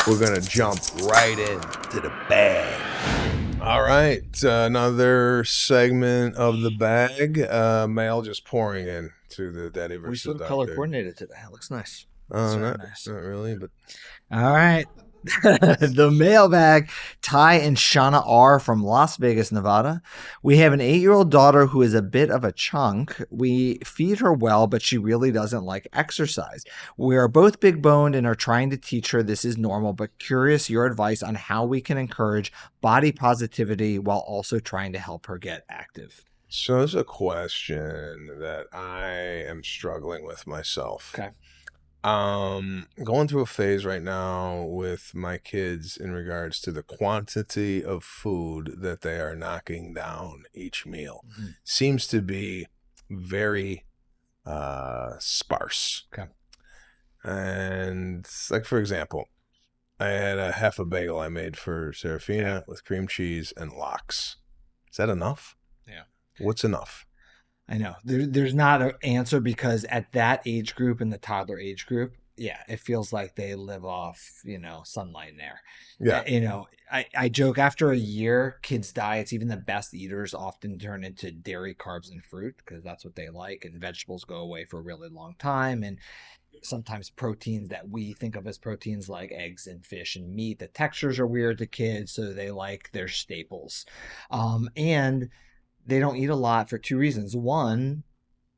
we're going to jump right into the bag. All right, another segment of the bag. Mail just pouring in to the Daddy versus We sort of Doctor. color coordinated today. It looks nice. Not Nice. not really, but All right. The mailbag. Ty and Shauna R. from Las Vegas, Nevada. We have an 8-year-old daughter who is a bit of a chunk. We feed her well, but she really doesn't like exercise. We are both big boned and are trying to teach her this is normal, but curious your advice on how we can encourage body positivity while also trying to help her get active. so there's a question that I am struggling with myself. Okay. Going through a phase right now with my kids in regards to the quantity of food that they are knocking down each meal. Mm-hmm. Seems to be very sparse. Okay. And like, for example, I had a half a bagel I made for Serafina with cream cheese and lox. Is that enough? Yeah. What's enough? I know there's not an answer because at that age group, in the toddler age group, yeah, it feels like they live off, sunlight and air. Yeah. I joke after a year, kids' diets, even the best eaters often turn into dairy, carbs, and fruit because that's what they like. And vegetables go away for a really long time. And sometimes proteins that we think of as proteins like eggs and fish and meat, the textures are weird to kids. So they like their staples. And they don't eat a lot for two reasons. One,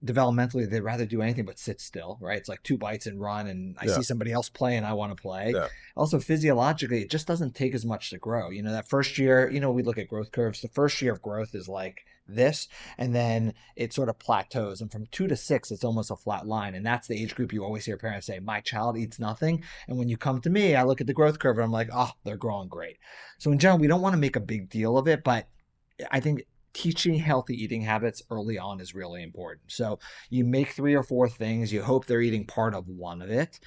developmentally, they'd rather do anything but sit still, right? It's like 2 bites and run, and I see somebody else play and I want to play. Yeah. Also, physiologically, it just doesn't take as much to grow. That first year, we look at growth curves. The first year of growth is like this, and then it sort of plateaus. And from 2 to 6, it's almost a flat line. And that's the age group you always hear parents say, my child eats nothing. And when you come to me, I look at the growth curve and I'm like, oh, they're growing great. So in general, we don't want to make a big deal of it, but I think teaching healthy eating habits early on is really important. So you make 3 or 4 things. You hope they're eating part of one of it.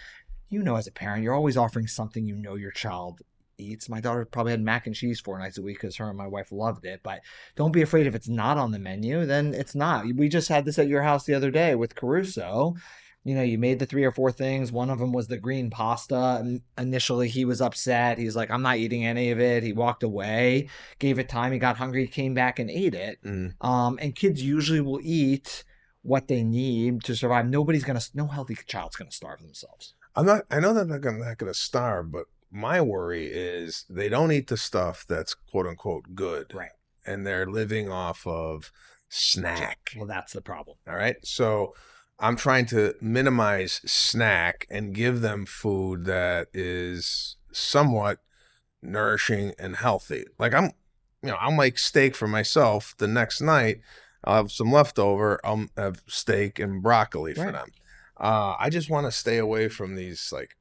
As a parent, you're always offering something your child eats. My daughter probably had mac and cheese 4 nights a week because her and my wife loved it. But don't be afraid if it's not on the menu, then it's not. We just had this at your house the other day with Caruso. You made the 3 or 4 things. One of them was the green pasta. And initially, he was upset. He's like, I'm not eating any of it. He walked away, gave it time. He got hungry, he came back and ate it. And kids usually will eat what they need to survive. No healthy child's going to starve themselves. I know that they're not going to starve, but my worry is they don't eat the stuff that's quote unquote good. Right. And they're living off of snack. Well, that's the problem. All right. So I'm trying to minimize snack and give them food that is somewhat nourishing and healthy. Like I'll make steak for myself the next night. I'll have some leftover. I'll have steak and broccoli for them. I just want to stay away from these like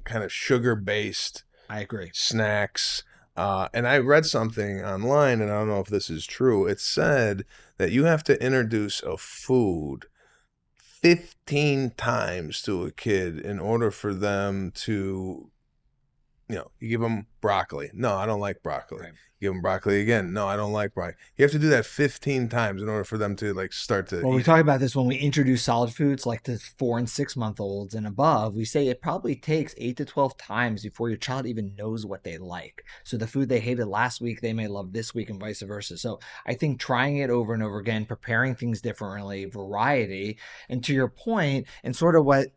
kind of sugar-based I agree. snacks. And I read something online, and I don't know if this is true. It said that you have to introduce a food 15 times to a kid in order for them to, you give them broccoli. No, I don't like broccoli. Right. Give them broccoli again. No, I don't like broccoli. You have to do that 15 times in order for them to start to Well, we talk about this when we introduce solid foods like to 4 and 6 month olds and above. We say it probably takes 8 to 12 times before your child even knows what they like. So the food they hated last week, they may love this week and vice versa. So I think trying it over and over again, preparing things differently, variety, and to your point, and sort of what,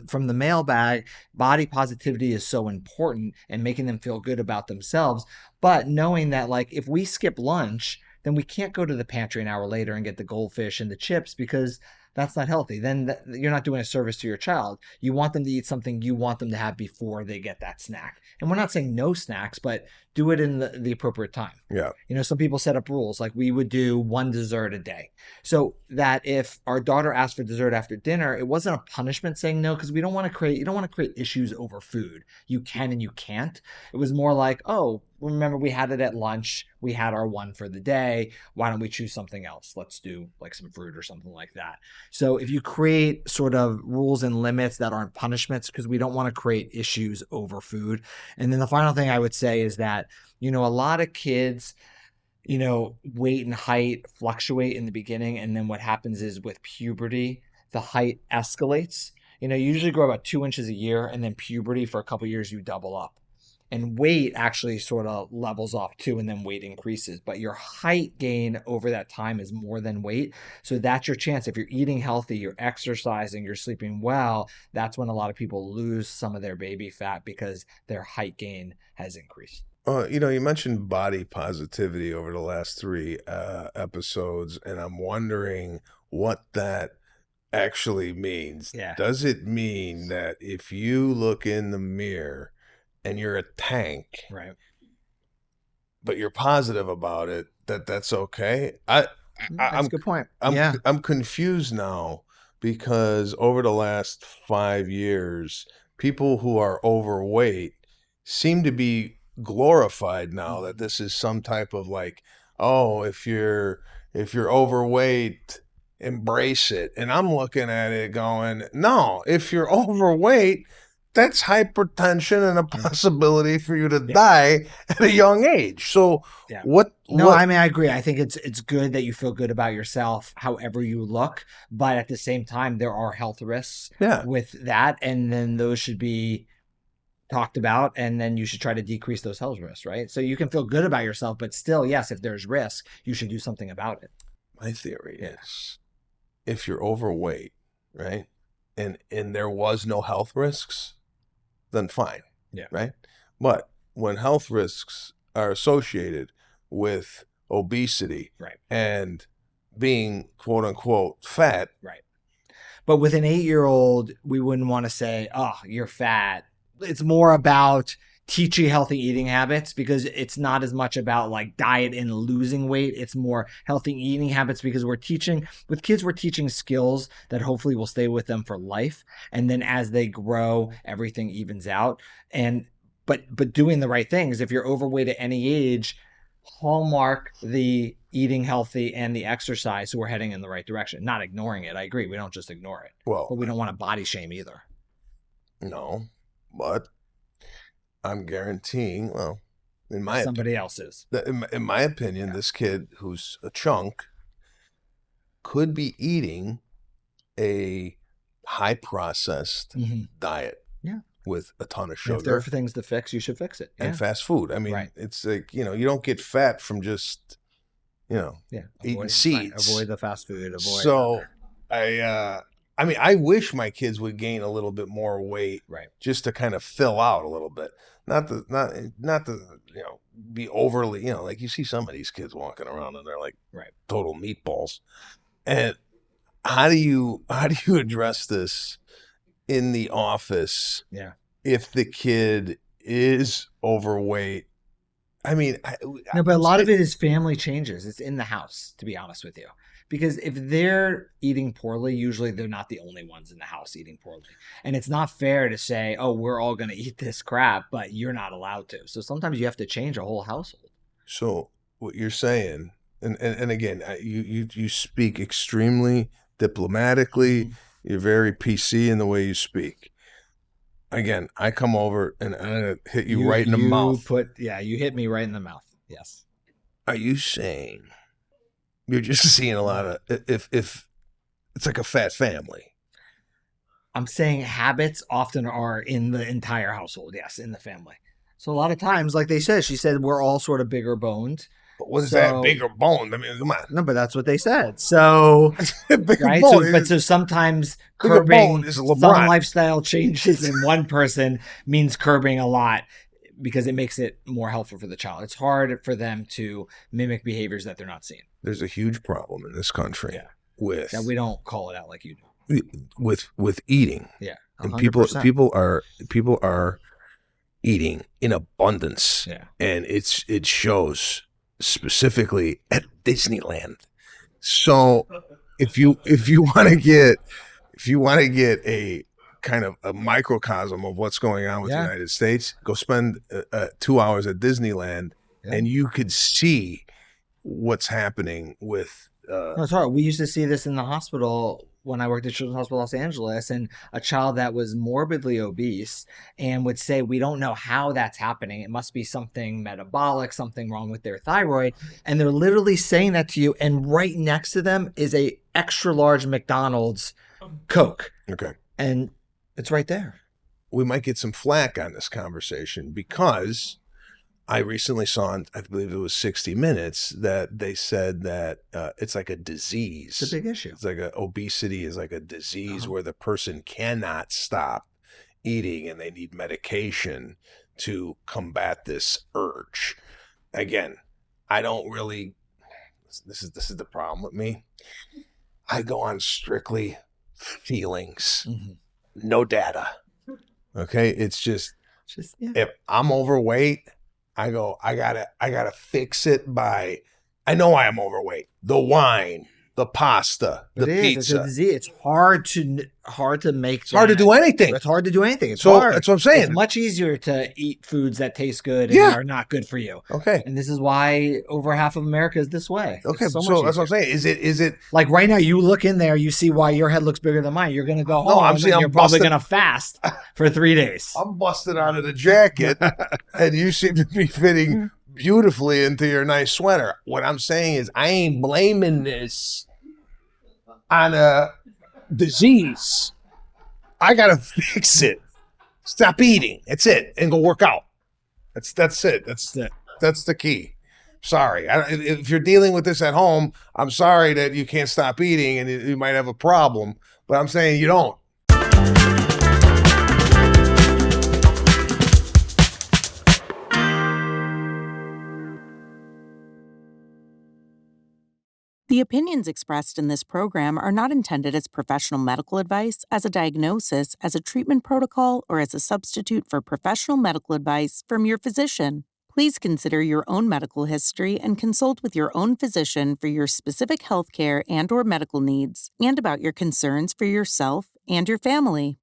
from the mailbag, body positivity is so important and making them feel good about themselves. But knowing that if we skip lunch, then we can't go to the pantry an hour later and get the goldfish and the chips because that's not healthy. Then you're not doing a service to your child. You want them to eat something you want them to have before they get that snack. And we're not saying no snacks, but do it in the appropriate time. Yeah. Some people set up rules like we would do 1 dessert a day. So that if our daughter asked for dessert after dinner, it wasn't a punishment saying no, because you don't want to create issues over food. You can and you can't. It was more like, oh, remember we had it at lunch. We had our one for the day. Why don't we choose something else? Let's do some fruit or something like that. So if you create sort of rules and limits that aren't punishments, because we don't want to create issues over food. And then the final thing I would say is that, a lot of kids, weight and height fluctuate in the beginning. And then what happens is with puberty, the height escalates. You usually grow about 2 inches a year, and then puberty for a couple of years, you double up. and weight actually sort of levels off too, and then weight increases. But your height gain over that time is more than weight. So that's your chance. If you're eating healthy, you're exercising, you're sleeping well, that's when a lot of people lose some of their baby fat because their height gain has increased. You mentioned body positivity over the last three episodes, and I'm wondering what that actually means. Yeah. Does it mean that if you look in the mirror and you're a tank, Right. but you're positive about it, that's okay? That's a good point. I'm confused now because over the last 5 years, people who are overweight seem to be glorified now that this is some type of like, oh, if you're overweight, embrace it. And I'm looking at it going, no, if you're overweight, that's hypertension and a possibility for you to die at a young age. So what? No, I mean, I agree. I think it's good that you feel good about yourself, however you look. But at the same time, there are health risks with that. And then those should be talked about. And then you should try to decrease those health risks, right? So you can feel good about yourself, but still, yes, if there's risk, you should do something about it. My theory is if you're overweight, right, and there was no health risks, then fine. Yeah. Right. But when health risks are associated with obesity and being quote unquote fat. Right. But with an 8-year-old, we wouldn't want to say, oh, you're fat. It's more about teaching healthy eating habits because it's not as much about like diet and losing weight. It's more healthy eating habits because with kids, we're teaching skills that hopefully will stay with them for life. And then as they grow, everything evens out. But doing the right things, if you're overweight at any age, hallmark the eating healthy and the exercise so we're heading in the right direction, not ignoring it. I agree. We don't just ignore it. Well, but we don't want to body shame either. No, but I'm guaranteeing, well, in my somebody else's. In my opinion, this kid who's a chunk could be eating a high processed diet with a ton of sugar. And if there are things to fix, you should fix it. And fast food. I mean, it's like, you don't get fat from just, eating seeds. Avoid the fast food. So I mean, I wish my kids would gain a little bit more weight, just to kind of fill out a little bit, not to be overly, like you see some of these kids walking around and they're like total meatballs. And how do you address this in the office? Yeah, if the kid is overweight. I mean, no, but a lot of it is family changes. It's in the house, to be honest with you. Because if they're eating poorly, usually they're not the only ones in the house eating poorly. And it's not fair to say, oh, we're all going to eat this crap, but you're not allowed to. So sometimes you have to change a whole household. So what you're saying, and again, you speak extremely diplomatically. You're very PC in the way you speak. Again, I come over and I'm going to hit you right in the mouth. You hit me right in the mouth. Yes. Are you saying you're just seeing a lot of, if it's like a fat family? I'm saying habits often are in the entire household. Yes, in the family. So a lot of times, like she said, we're all sort of bigger boned. But what is that bigger bone? I mean, come on. No, but that's what they said. So, bigger bone. So sometimes curbing some lifestyle changes in one person means curbing a lot because it makes it more helpful for the child. It's hard for them to mimic behaviors that they're not seeing. There's a huge problem in this country with that we don't call it out like you do. With eating. Yeah. 100%. And people are eating in abundance. Yeah. And it shows specifically at Disneyland. So if you want to get a kind of a microcosm of what's going on with the United States, go spend 2 hours at Disneyland and you could see what's happening with no, it's hard. We used to see this in the hospital when I worked at Children's Hospital Los Angeles, and a child that was morbidly obese and would say, we don't know how that's happening. It must be something metabolic, something wrong with their thyroid. And they're literally saying that to you. And right next to them is a extra large McDonald's Coke. Okay. And it's right there. we might get some flack on this conversation because I recently saw, I believe it was 60 Minutes, that they said that it's like a disease. It's a big issue. It's like obesity is like a disease where the person cannot stop eating and they need medication to combat this urge. Again, I don't really. This is the problem with me. I go on strictly feelings, no data. Okay, it's just if I'm overweight, I go, I gotta fix it by, I know I am overweight. The wine, the pasta, the pizza. It's a disease. It's hard to make. It's hard to do anything. It's hard to do anything. It's so hard. That's what I'm saying. It's much easier to eat foods that taste good and are not good for you. Okay. And this is why over half of America is this way. Okay. So that's what I'm saying. Is it like right now? You look in there, you see why your head looks bigger than mine. You're gonna go home. No, I'm saying you're probably gonna fast for 3 days. I'm busted out of the jacket, and you seem to be fitting beautifully into your nice sweater. What I'm saying is, I ain't blaming this on a disease. I gotta fix it. Stop eating. That's it, and go work out. That's it. That's the key. Sorry, if you're dealing with this at home, I'm sorry that you can't stop eating and you might have a problem. But I'm saying you don't. The opinions expressed in this program are not intended as professional medical advice, as a diagnosis, as a treatment protocol, or as a substitute for professional medical advice from your physician. Please consider your own medical history and consult with your own physician for your specific healthcare and/or medical needs and about your concerns for yourself and your family.